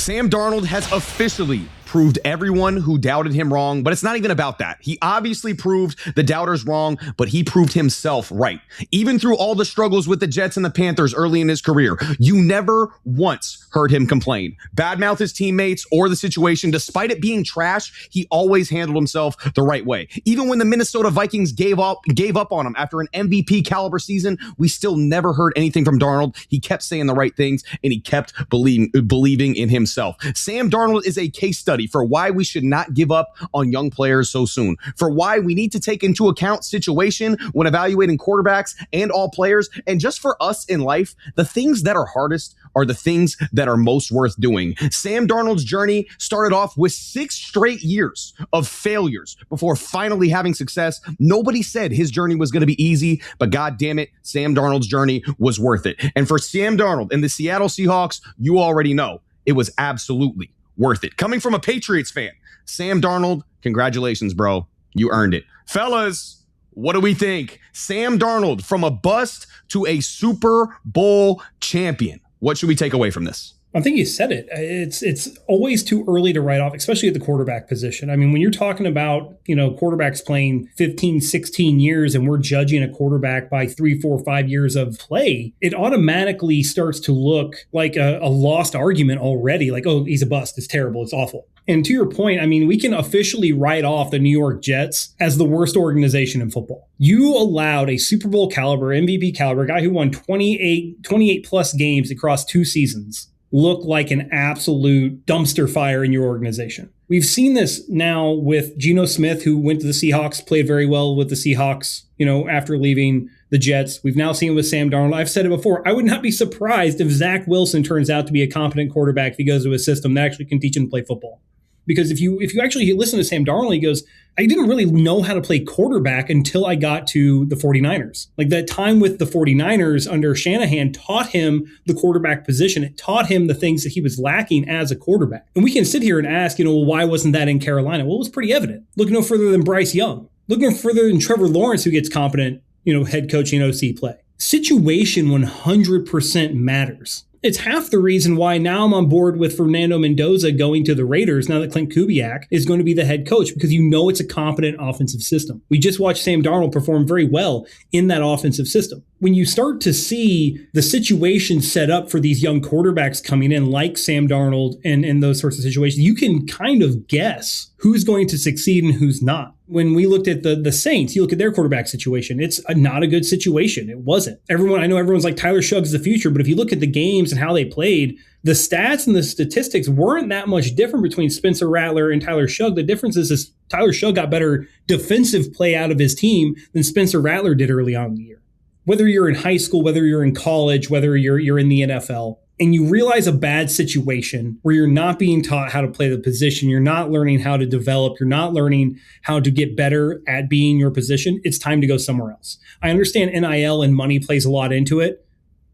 Sam Darnold has officially proved everyone who doubted him wrong, but it's not even about that. He obviously proved the doubters wrong, but he proved himself right. Even through all the struggles with the Jets and the Panthers early in his career, you never once heard him complain, badmouth his teammates or the situation. Despite it being trash, he always handled himself the right way. Even when the Minnesota Vikings gave up on him after an MVP caliber season, we still never heard anything from Darnold. He kept saying the right things and he kept believing in himself. Sam Darnold is a case study for why we should not give up on young players so soon, for why we need to take into account situation when evaluating quarterbacks and all players, and just for us in life, the things that are hardest are the things that are most worth doing. Sam Darnold's journey started off with 6 straight years of failures before finally having success. Nobody said his journey was going to be easy, but God damn it, Sam Darnold's journey was worth it. And for Sam Darnold and the Seattle Seahawks, you already know it was absolutely worth it. Coming from a Patriots fan, Sam Darnold, congratulations, bro. You earned it. Fellas, what do we think? Sam Darnold from a bust to a Super Bowl champion. What should we take away from this? I think you said it. It's always too early to write off, especially at the quarterback position. I mean, when you're talking about, quarterbacks playing 15, 16 years and we're judging a quarterback by 3, 4, 5 years of play, it automatically starts to look like a lost argument already. Like, oh, he's a bust. It's terrible. It's awful. And to your point, I mean, we can officially write off the New York Jets as the worst organization in football. You allowed a Super Bowl caliber, MVP caliber, guy who won 28 plus games across 2 seasons look like an absolute dumpster fire in your organization. We've seen this now with Geno Smith, who went to the Seahawks, played very well with the Seahawks, after leaving the Jets. We've now seen it with Sam Darnold. I've said it before. I would not be surprised if Zach Wilson turns out to be a competent quarterback if he goes to a system that actually can teach him to play football. Because if you actually listen to Sam Darnold, he goes, I didn't really know how to play quarterback until I got to the 49ers. Like that time with the 49ers under Shanahan taught him the quarterback position. It taught him the things that he was lacking as a quarterback. And we can sit here and ask, well, why wasn't that in Carolina? Well, it was pretty evident. Look no further than Bryce Young. Look no further than Trevor Lawrence, who gets competent, head coaching OC play. Situation 100% matters. It's half the reason why now I'm on board with Fernando Mendoza going to the Raiders now that Clint Kubiak is going to be the head coach, because it's a competent offensive system. We just watched Sam Darnold perform very well in that offensive system. When you start to see the situation set up for these young quarterbacks coming in like Sam Darnold and those sorts of situations, you can kind of guess who's going to succeed and who's not. When we looked at the Saints, you look at their quarterback situation, it's not a good situation. It wasn't. I know everyone's like Tyler Suggs the future, but if you look at the games and how they played, the stats and the statistics weren't that much different between Spencer Rattler and Tyler Suggs. The difference is Tyler Suggs got better defensive play out of his team than Spencer Rattler did early on in the year. Whether you're in high school, whether you're in college, whether you're in the NFL, and you realize a bad situation where you're not being taught how to play the position, you're not learning how to develop, you're not learning how to get better at being your position, it's time to go somewhere else. I understand NIL and money plays a lot into it,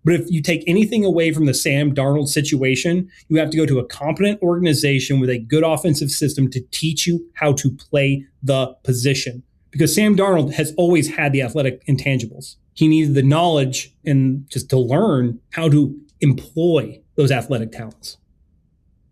but if you take anything away from the Sam Darnold situation, you have to go to a competent organization with a good offensive system to teach you how to play the position. Because Sam Darnold has always had the athletic intangibles. He needed the knowledge and just to learn how to employ those athletic talents.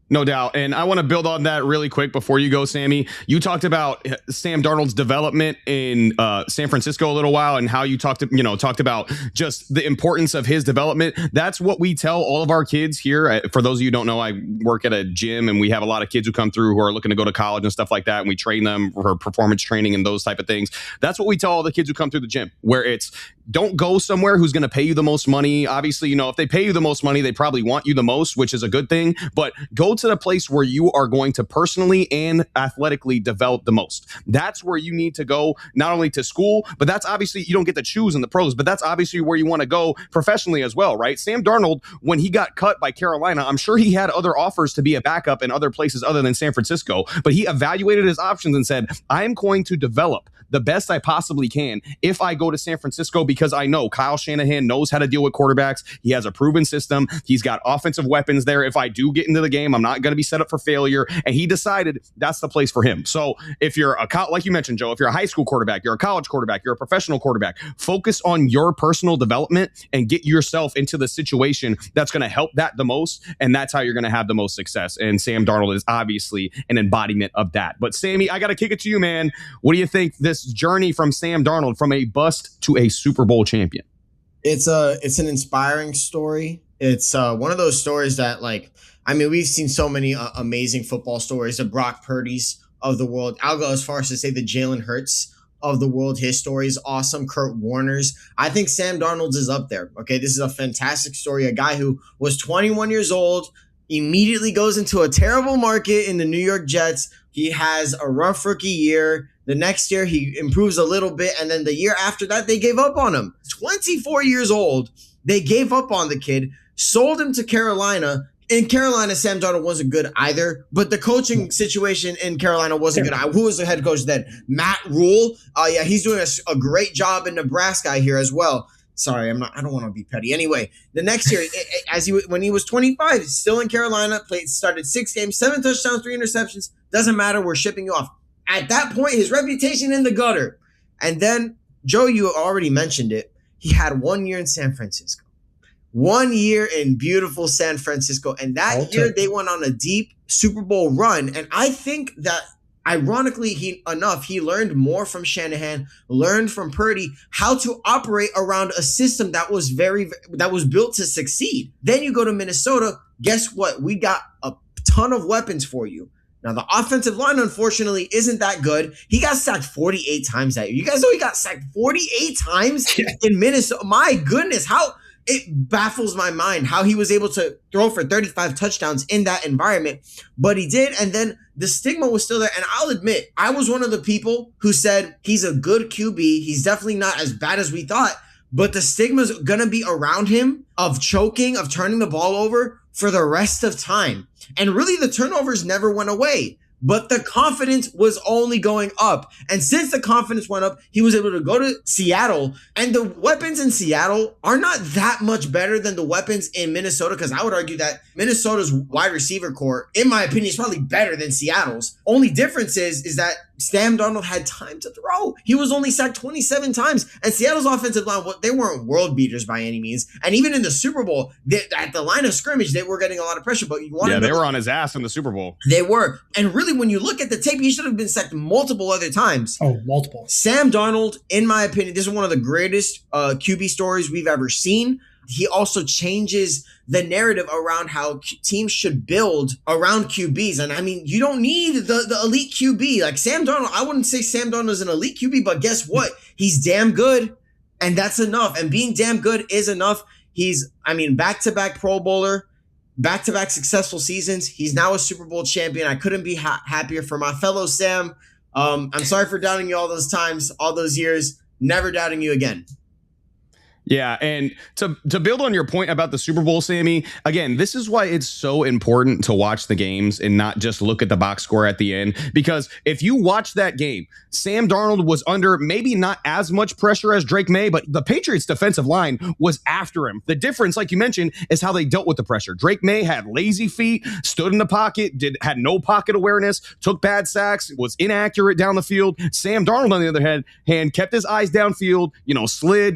No doubt. And I want to build on that really quick before you go, Sammy. You talked about Sam Darnold's development in San Francisco a little while, and how you talked about just the importance of his development. That's what we tell all of our kids here. For those of you who don't know, I work at a gym, and we have a lot of kids who come through who are looking to go to college and stuff like that. And we train them for performance training and those type of things. That's what we tell all the kids who come through the gym, where it's don't go somewhere who's going to pay you the most money. Obviously, if they pay you the most money, they probably want you the most, which is a good thing. But go to the place where you are going to personally and athletically develop the most. That's where you need to go, not only to school, but that's obviously, you don't get to choose in the pros, but that's obviously where you want to go professionally as well, right? Sam Darnold, when he got cut by Carolina, I'm sure he had other offers to be a backup in other places other than San Francisco, but he evaluated his options and said, I'm going to develop the best I possibly can if I go to San Francisco, because I know Kyle Shanahan knows how to deal with quarterbacks. He has a proven system. He's got offensive weapons there. If I do get into the game, I'm not going to be set up for failure. And he decided that's the place for him. So if you're like you mentioned, Joe, if you're a high school quarterback, you're a college quarterback, you're a professional quarterback, focus on your personal development and get yourself into the situation that's going to help that the most. And that's how you're going to have the most success. And Sam Darnold is obviously an embodiment of that. But Sammy, I got to kick it to you, man. What do you think this journey from Sam Darnold from a bust to a Super Bowl champion? It's an inspiring story. It's one of those stories that, like, I mean, we've seen so many amazing football stories, the Brock Purdy's of the world. I'll go as far as to say the Jalen Hurts of the world. His story is awesome. Kurt Warner's. I think Sam Darnold's is up there. Okay, this is a fantastic story. A guy who was 21 years old, immediately goes into a terrible market in the New York Jets. He has a rough rookie year. The next year, he improves a little bit. And then the year after that, they gave up on him. 24 years old. They gave up on the kid, sold him to Carolina. In Carolina, Sam Darnold wasn't good either, but the coaching situation in Carolina wasn't good. Who was the head coach then? Matt Rule. Yeah, he's doing a great job in Nebraska here as well. Sorry, I don't want to be petty. Anyway, the next year, when he was 25, still in Carolina, started 6 games, 7 touchdowns, 3 interceptions. Doesn't matter. We're shipping you off. At that point, his reputation in the gutter. And then, Joe, you already mentioned it. He had 1 year in San Francisco. 1 year in beautiful San Francisco. And that year, they went on a deep Super Bowl run. And I think that, ironically he learned more from Shanahan, learned from Purdy how to operate around a system that was built to succeed. Then you go to Minnesota. Guess what? We got a ton of weapons for you. Now, the offensive line, unfortunately, isn't that good. He got sacked 48 times that year. You guys know he got sacked 48 times in Minnesota. My goodness, it baffles my mind how he was able to throw for 35 touchdowns in that environment. But he did, and then the stigma was still there. And I'll admit, I was one of the people who said he's a good QB. He's definitely not as bad as we thought. But the stigma's going to be around him of choking, of turning the ball over for the rest of time. And really, the turnovers never went away. But the confidence was only going up. And since the confidence went up, he was able to go to Seattle. And the weapons in Seattle are not that much better than the weapons in Minnesota, because I would argue that Minnesota's wide receiver core, in my opinion, is probably better than Seattle's. Only difference is that Sam Darnold had time to throw. He was only sacked 27 times. And Seattle's offensive line, they weren't world beaters by any means. And even in the Super Bowl, at the line of scrimmage, they were getting a lot of pressure. But they were on his ass in the Super Bowl. They were. And really, when you look at the tape, he should have been sacked multiple other times. Oh, multiple. Sam Darnold, in my opinion, this is one of the greatest QB stories we've ever seen. He also changes the narrative around how teams should build around QBs. And I mean, you don't need the elite QB. Like Sam Darnold, I wouldn't say Sam Darnold is an elite QB, but guess what? He's damn good. And that's enough. And being damn good is enough. He's, back-to-back Pro Bowler, back-to-back successful seasons. He's now a Super Bowl champion. I couldn't be happier for my fellow Sam. I'm sorry for doubting you all those times, all those years. Never doubting you again. Yeah, and to build on your point about the Super Bowl, Sammy, again, this is why it's so important to watch the games and not just look at the box score at the end. Because if you watch that game, Sam Darnold was under maybe not as much pressure as Drake May, but the Patriots defensive line was after him. The difference, like you mentioned, is how they dealt with the pressure. Drake May had lazy feet, stood in the pocket, had no pocket awareness, took bad sacks, was inaccurate down the field. Sam Darnold, on the other hand, kept his eyes downfield, slid,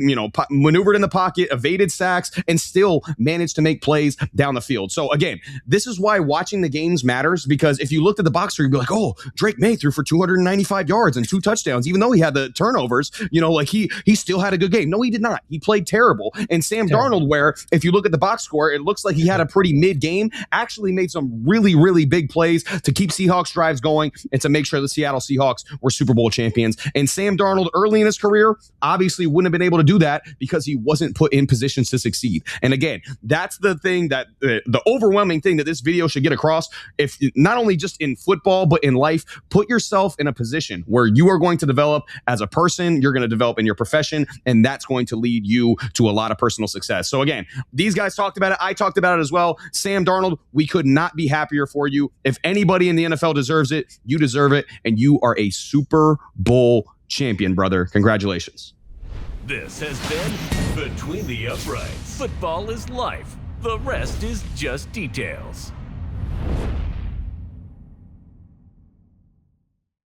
maneuvered in the pocket, evaded sacks, and still managed to make plays down the field. So again, this is why watching the games matters, because if you looked at the box score, you'd be like, oh, Drake May threw for 295 yards and 2 touchdowns, even though he had the turnovers, he still had a good game. No, he did not. He played terrible. And Sam Darnold, where if you look at the box score, it looks like he had a pretty mid game, actually made some really, really big plays to keep Seahawks drives going and to make sure the Seattle Seahawks were Super Bowl champions. And Sam Darnold, early in his career, obviously wouldn't have been able to do that because he wasn't put in positions to succeed. And again, that's the thing that the overwhelming thing that this video should get across. If not only just in football, but in life, put yourself in a position where you are going to develop as a person, you're going to develop in your profession, and that's going to lead you to a lot of personal success. So again, these guys talked about it. I talked about it as well. Sam Darnold, we could not be happier for you. If anybody in the NFL deserves it, you deserve it. And you are a Super Bowl champion, brother. Congratulations. This has been Between the Uprights. Football is life. The rest is just details.